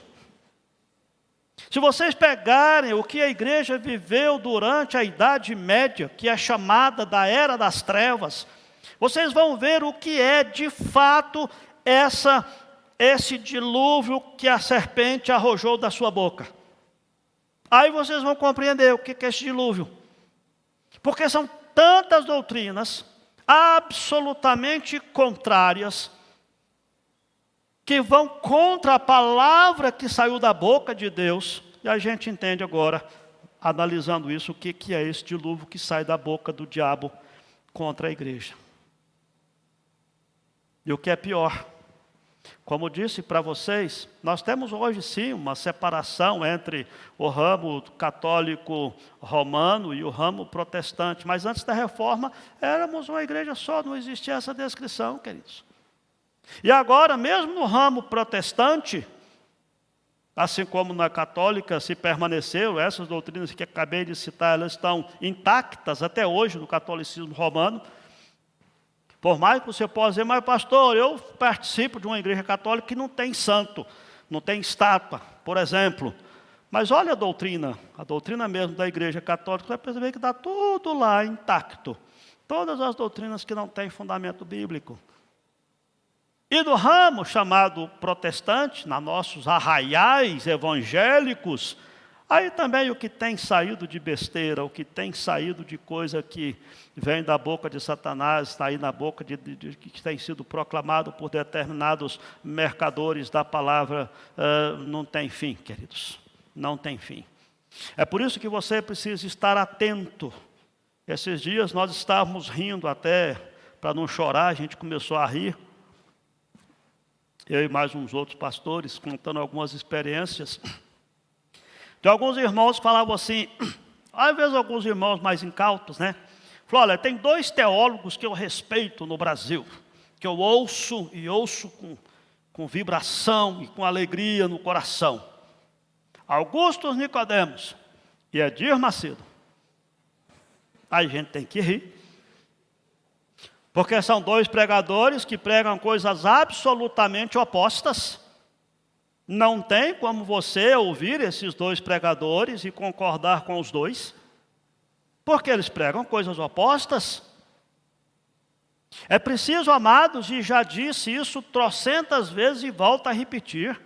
[SPEAKER 1] Se vocês pegarem o que a igreja viveu durante a Idade Média, que é chamada da Era das Trevas, vocês vão ver o que é de fato esse dilúvio que a serpente arrojou da sua boca. Aí vocês vão compreender o que é esse dilúvio. Porque são tantas doutrinas absolutamente contrárias, que vão contra a palavra que saiu da boca de Deus, e a gente entende agora, analisando isso, o que é esse dilúvio que sai da boca do diabo contra a igreja. E o que é pior, Como disse para vocês, nós temos hoje sim uma separação entre o ramo católico romano e o ramo protestante. Mas antes da reforma, éramos uma igreja só, não existia essa descrição, queridos. E agora, mesmo no ramo protestante, assim como na católica se permaneceram, essas doutrinas que acabei de citar, elas estão intactas até hoje no catolicismo romano. Por mais que você possa dizer, mas pastor, eu participo de uma igreja católica que não tem santo, não tem estátua, por exemplo. Mas olha a doutrina mesmo da igreja católica, você vai perceber que está tudo lá intacto. Todas as doutrinas que não têm fundamento bíblico. E do ramo chamado protestante, nos nossos arraiais evangélicos, aí também o que tem saído de besteira, o que tem saído de coisa que vem da boca de Satanás, está aí na boca que tem sido proclamado por determinados mercadores da palavra, não tem fim, queridos, não tem fim. É por isso que você precisa estar atento. Esses dias nós estávamos rindo até, para não chorar, a gente começou a rir. Eu e mais uns outros pastores, contando algumas experiências. De alguns irmãos que falavam assim, às vezes alguns irmãos mais incautos, né? Falaram, olha, tem 2 teólogos que eu respeito no Brasil, que eu ouço e ouço com vibração e com alegria no coração. Augusto Nicodemos e Edir Macedo. Aí a gente tem que rir. Porque são 2 pregadores que pregam coisas absolutamente opostas. Não tem como você ouvir esses 2 pregadores e concordar com os 2. Porque eles pregam coisas opostas. É preciso, amados, e já disse isso trocentas vezes e volto a repetir.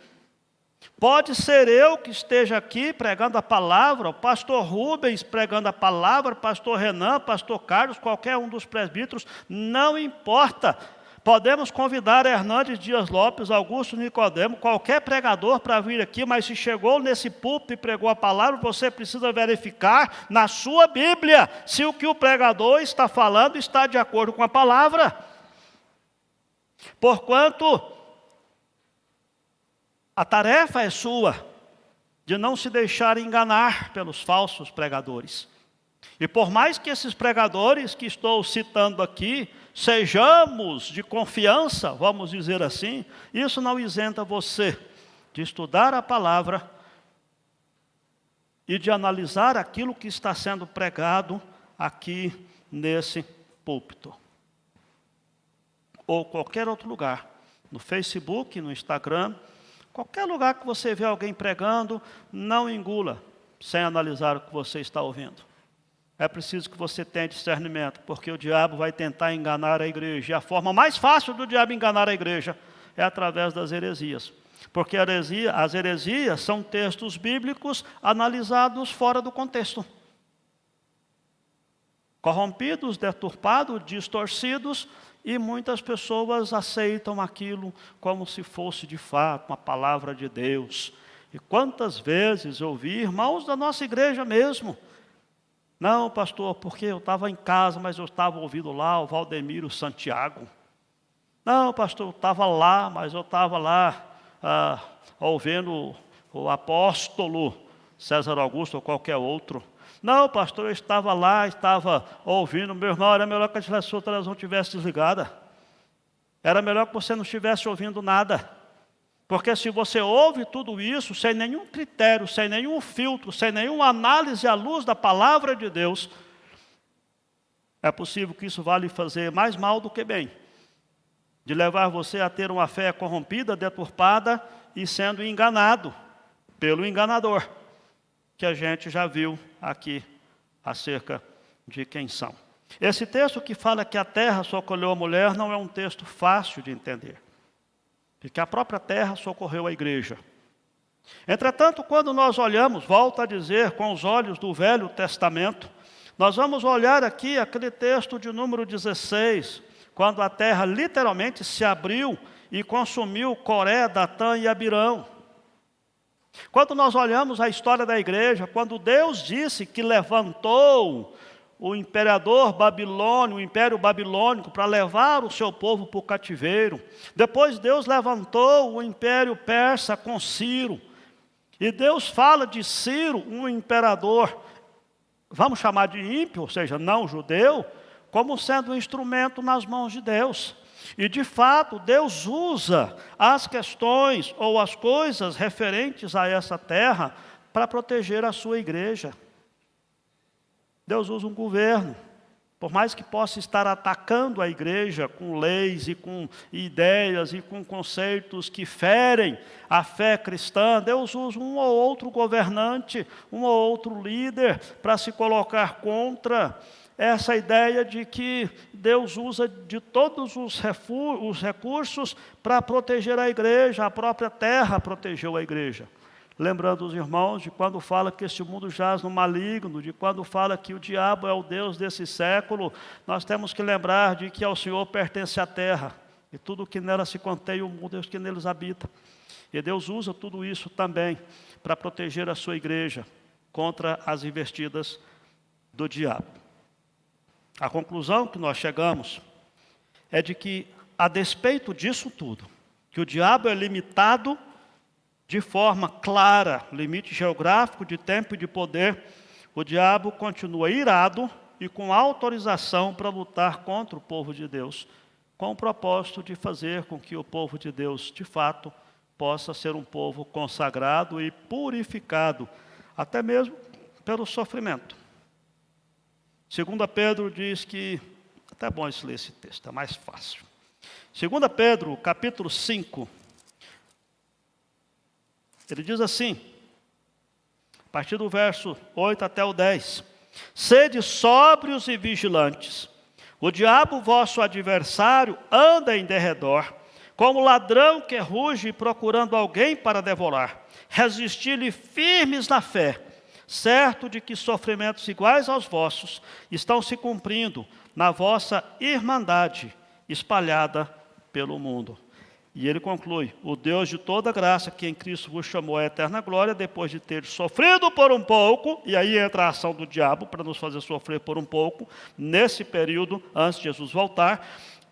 [SPEAKER 1] Pode ser eu que esteja aqui pregando a palavra, o pastor Rubens pregando a palavra, o pastor Renan, o pastor Carlos, qualquer um dos presbíteros, não importa. Podemos convidar Hernandes Dias Lopes, Augusto Nicodemo, qualquer pregador para vir aqui, mas se chegou nesse púlpito e pregou a palavra, você precisa verificar na sua Bíblia se o que o pregador está falando está de acordo com a palavra. Porquanto a tarefa é sua de não se deixar enganar pelos falsos pregadores. E por mais que esses pregadores que estou citando aqui, sejamos de confiança, vamos dizer assim, isso não isenta você de estudar a palavra e de analisar aquilo que está sendo pregado aqui nesse púlpito. Ou qualquer outro lugar, no Facebook, no Instagram, qualquer lugar que você vê alguém pregando, não engula sem analisar o que você está ouvindo. É preciso que você tenha discernimento, porque o diabo vai tentar enganar a igreja. E a forma mais fácil do diabo enganar a igreja é através das heresias. Porque as heresias são textos bíblicos analisados fora do contexto. Corrompidos, deturpados, distorcidos, e muitas pessoas aceitam aquilo como se fosse de fato uma palavra de Deus. E quantas vezes eu ouvi irmãos da nossa igreja mesmo, não, pastor, porque eu estava em casa, mas eu estava ouvindo lá o Valdemiro Santiago. Não, pastor, eu estava lá, mas eu estava lá ouvindo o apóstolo César Augusto ou qualquer outro. Não, pastor, eu estava lá, estava ouvindo. Meu irmão, era melhor que a sua televisão tivesse desligada. Era melhor que você não estivesse ouvindo nada. Porque se você ouve tudo isso sem nenhum critério, sem nenhum filtro, sem nenhuma análise à luz da palavra de Deus, é possível que isso vá lhe fazer mais mal do que bem. De levar você a ter uma fé corrompida, deturpada e sendo enganado pelo enganador, que a gente já viu aqui acerca de quem são. Esse texto que fala que a terra socorreu a mulher não é um texto fácil de entender. Porque a própria terra socorreu a igreja. Entretanto, quando nós olhamos, volto a dizer, com os olhos do Velho Testamento, nós vamos olhar aqui aquele texto de número 16, quando a terra literalmente se abriu e consumiu Coré, Datã e Abirão. Quando nós olhamos a história da igreja, quando Deus disse que levantou o imperador babilônico, o império babilônico, para levar o seu povo para o cativeiro. Depois Deus levantou o império persa com Ciro. E Deus fala de Ciro, um imperador, vamos chamar de ímpio, ou seja, não judeu, como sendo um instrumento nas mãos de Deus. E de fato, Deus usa as questões ou as coisas referentes a essa terra para proteger a sua igreja. Deus usa um governo, por mais que possa estar atacando a igreja com leis e com ideias e com conceitos que ferem a fé cristã, Deus usa um ou outro governante, um ou outro líder para se colocar contra essa ideia de que Deus usa de todos os recursos para proteger a igreja, a própria terra protegeu a igreja. Lembrando os irmãos de quando fala que este mundo jaz no maligno, de quando fala que o diabo é o Deus desse século, nós temos que lembrar de que ao Senhor pertence a terra, e tudo que nela se contém, o mundo é o que neles habita. E Deus usa tudo isso também para proteger a sua igreja contra as investidas do diabo. A conclusão que nós chegamos é de que, a despeito disso tudo, que o diabo é limitado de forma clara, limite geográfico, de tempo e de poder, o diabo continua irado e com autorização para lutar contra o povo de Deus, com o propósito de fazer com que o povo de Deus, de fato, possa ser um povo consagrado e purificado, até mesmo pelo sofrimento. 2 Pedro diz que, até bom ler esse texto, é mais fácil. 2 Pedro, capítulo 5, ele diz assim, a partir do verso 8 até o 10, sede sóbrios e vigilantes, o diabo vosso adversário anda em derredor, como ladrão que ruge procurando alguém para devorar. Resisti-lhe firmes na fé, certo de que sofrimentos iguais aos vossos estão se cumprindo na vossa irmandade espalhada pelo mundo. E ele conclui, o Deus de toda graça, que em Cristo vos chamou à eterna glória, depois de ter sofrido por um pouco, e aí entra a ação do diabo para nos fazer sofrer por um pouco, nesse período, antes de Jesus voltar,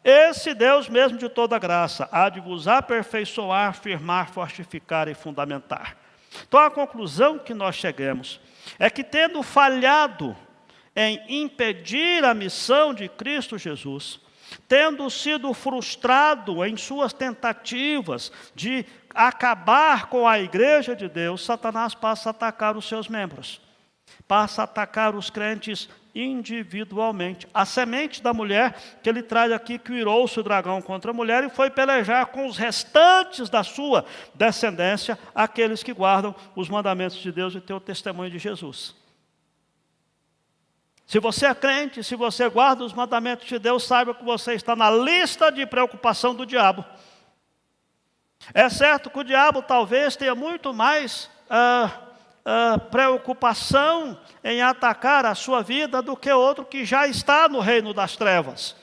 [SPEAKER 1] esse Deus mesmo de toda graça, há de vos aperfeiçoar, firmar, fortificar e fundamentar. Então a conclusão que nós chegamos é que, tendo falhado em impedir a missão de Cristo Jesus, tendo sido frustrado em suas tentativas de acabar com a igreja de Deus, Satanás passa a atacar os seus membros, passa a atacar os crentes individualmente. A semente da mulher, que ele traz aqui, que irou-se o dragão contra a mulher e foi pelejar com os restantes da sua descendência, aqueles que guardam os mandamentos de Deus e têm o testemunho de Jesus. Se você é crente, se você guarda os mandamentos de Deus, saiba que você está na lista de preocupação do diabo. É certo que o diabo talvez tenha muito mais preocupação em atacar a sua vida do que outro que já está no reino das trevas.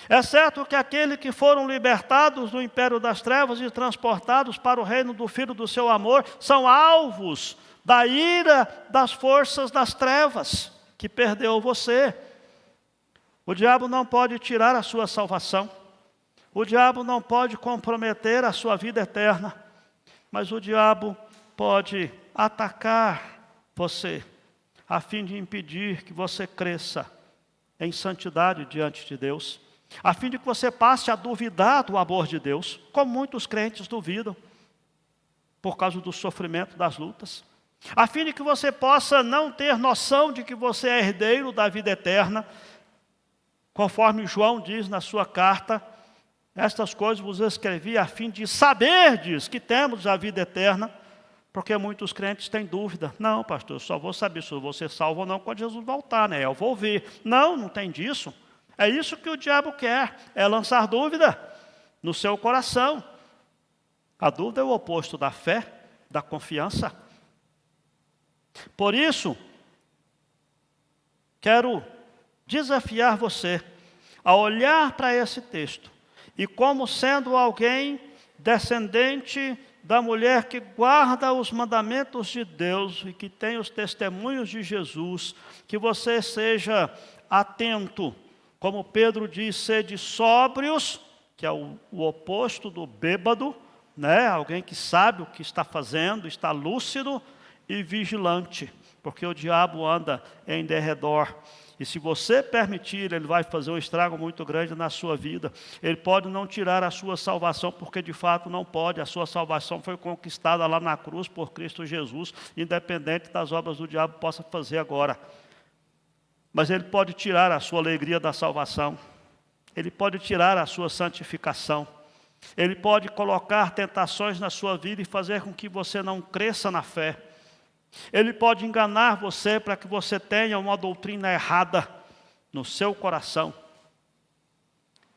[SPEAKER 1] É certo que aqueles que foram libertados do império das trevas e transportados para o reino do Filho do seu amor são alvos da ira das forças das trevas, que perdeu você. O diabo não pode tirar a sua salvação. O diabo não pode comprometer a sua vida eterna. Mas o diabo pode atacar você, a fim de impedir que você cresça em santidade diante de Deus, a fim de que você passe a duvidar do amor de Deus, como muitos crentes duvidam, por causa do sofrimento, das lutas, a fim de que você possa não ter noção de que você é herdeiro da vida eterna, conforme João diz na sua carta, estas coisas vos escrevi a fim de saberdes que temos a vida eterna, porque muitos crentes têm dúvida. Não, pastor, eu só vou saber se eu vou ser salvo ou não quando Jesus voltar, né? Eu vou ver. Não, não tem disso. É isso que o diabo quer, é lançar dúvida no seu coração. A dúvida é o oposto da fé, da confiança. Por isso, quero desafiar você a olhar para esse texto e, como sendo alguém descendente da mulher que guarda os mandamentos de Deus e que tem os testemunhos de Jesus, que você seja atento, como Pedro diz, sede sóbrios, que é o oposto do bêbado, né? Alguém que sabe o que está fazendo, está lúcido e vigilante, porque o diabo anda em derredor. E se você permitir, ele vai fazer um estrago muito grande na sua vida. Ele pode não tirar a sua salvação, porque de fato não pode. A sua salvação foi conquistada lá na cruz por Cristo Jesus, independente das obras do diabo possa fazer agora. Mas ele pode tirar a sua alegria da salvação. Ele pode tirar a sua santificação. Ele pode colocar tentações na sua vida e fazer com que você não cresça na fé. Ele pode enganar você para que você tenha uma doutrina errada no seu coração.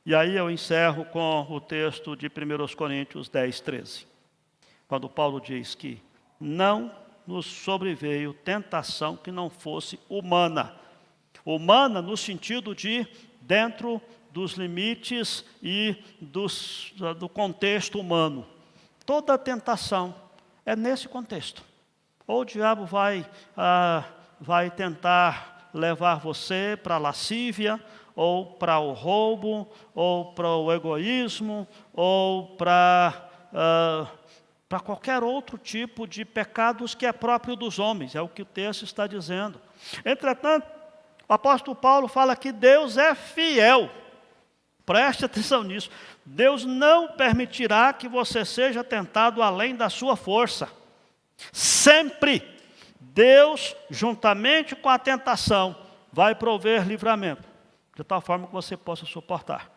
[SPEAKER 1] E aí eu encerro com o texto de 1 Coríntios 10, 13. Quando Paulo diz que não nos sobreveio tentação que não fosse humana. Humana no sentido de dentro dos limites e do contexto humano. Toda tentação é nesse contexto. Ou o diabo vai tentar levar você para a lascívia, ou para o roubo, ou para o egoísmo, ou para qualquer outro tipo de pecados que é próprio dos homens. É o que o texto está dizendo. Entretanto, o apóstolo Paulo fala que Deus é fiel. Preste atenção nisso. Deus não permitirá que você seja tentado além da sua força. Sempre, Deus, juntamente com a tentação, vai prover livramento, de tal forma que você possa suportar.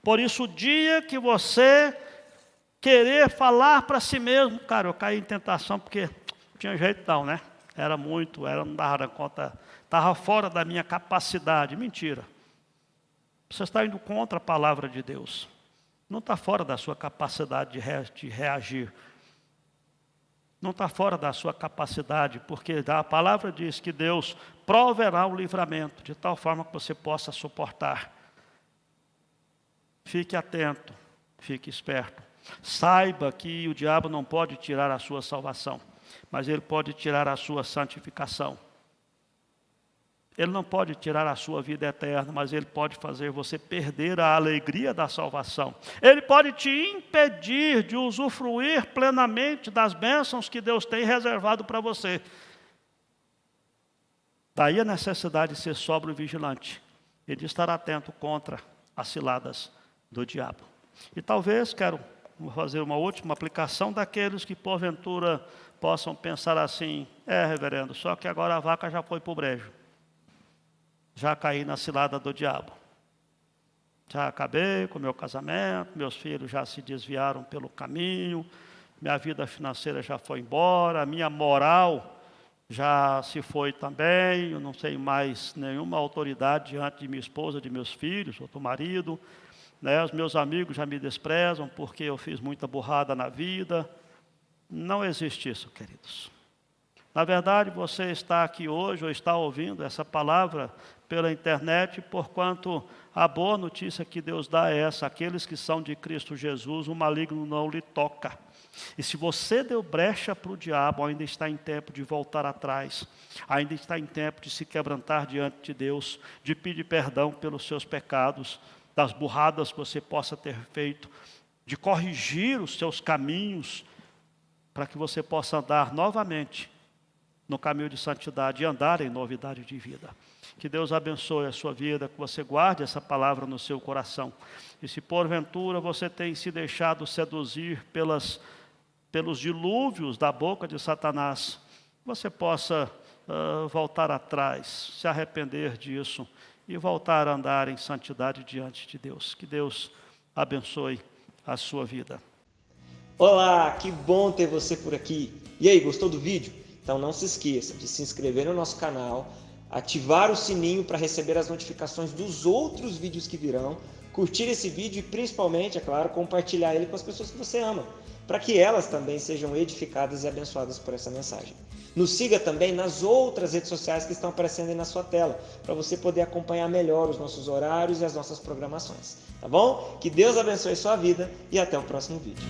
[SPEAKER 1] Por isso, o dia que você querer falar para si mesmo, cara, eu caí em tentação porque não tinha jeito não, né? Não dava conta, estava fora da minha capacidade. Mentira. Você está indo contra a palavra de Deus. Não está fora da sua capacidade de reagir. Não está fora da sua capacidade, porque a palavra diz que Deus proverá o livramento, de tal forma que você possa suportar. Fique atento, fique esperto. Saiba que o diabo não pode tirar a sua salvação, mas ele pode tirar a sua santificação. Ele não pode tirar a sua vida eterna, mas ele pode fazer você perder a alegria da salvação. Ele pode te impedir de usufruir plenamente das bênçãos que Deus tem reservado para você. Daí a necessidade de ser sóbrio e vigilante, e de estar atento contra as ciladas do diabo. E talvez, quero fazer uma última aplicação daqueles que porventura possam pensar assim: reverendo, só que agora a vaca já foi para o brejo. Já caí na cilada do diabo. Já acabei com o meu casamento, meus filhos já se desviaram pelo caminho, minha vida financeira já foi embora, a minha moral já se foi também, eu não tenho mais nenhuma autoridade diante de minha esposa, de meus filhos, ou do marido, né? Os meus amigos já me desprezam porque eu fiz muita burrada na vida. Não existe isso, queridos. Na verdade, você está aqui hoje, ou está ouvindo essa palavra pela internet, porquanto a boa notícia que Deus dá é essa: aqueles que são de Cristo Jesus, o maligno não lhe toca. E se você deu brecha para o diabo, ainda está em tempo de voltar atrás, ainda está em tempo de se quebrantar diante de Deus, de pedir perdão pelos seus pecados, das burradas que você possa ter feito, de corrigir os seus caminhos, para que você possa andar novamente no caminho de santidade e andar em novidade de vida. Que Deus abençoe a sua vida, que você guarde essa palavra no seu coração. E se porventura você tem se deixado seduzir pelos dilúvios da boca de Satanás, você possa voltar atrás, se arrepender disso e voltar a andar em santidade diante de Deus. Que Deus abençoe a sua vida.
[SPEAKER 2] Olá, que bom ter você por aqui. E aí, gostou do vídeo? Então não se esqueça de se inscrever no nosso canal, ativar o sininho para receber as notificações dos outros vídeos que virão, curtir esse vídeo e principalmente, é claro, compartilhar ele com as pessoas que você ama, para que elas também sejam edificadas e abençoadas por essa mensagem. Nos siga também nas outras redes sociais que estão aparecendo aí na sua tela, para você poder acompanhar melhor os nossos horários e as nossas programações. Tá bom? Que Deus abençoe sua vida e até o próximo vídeo.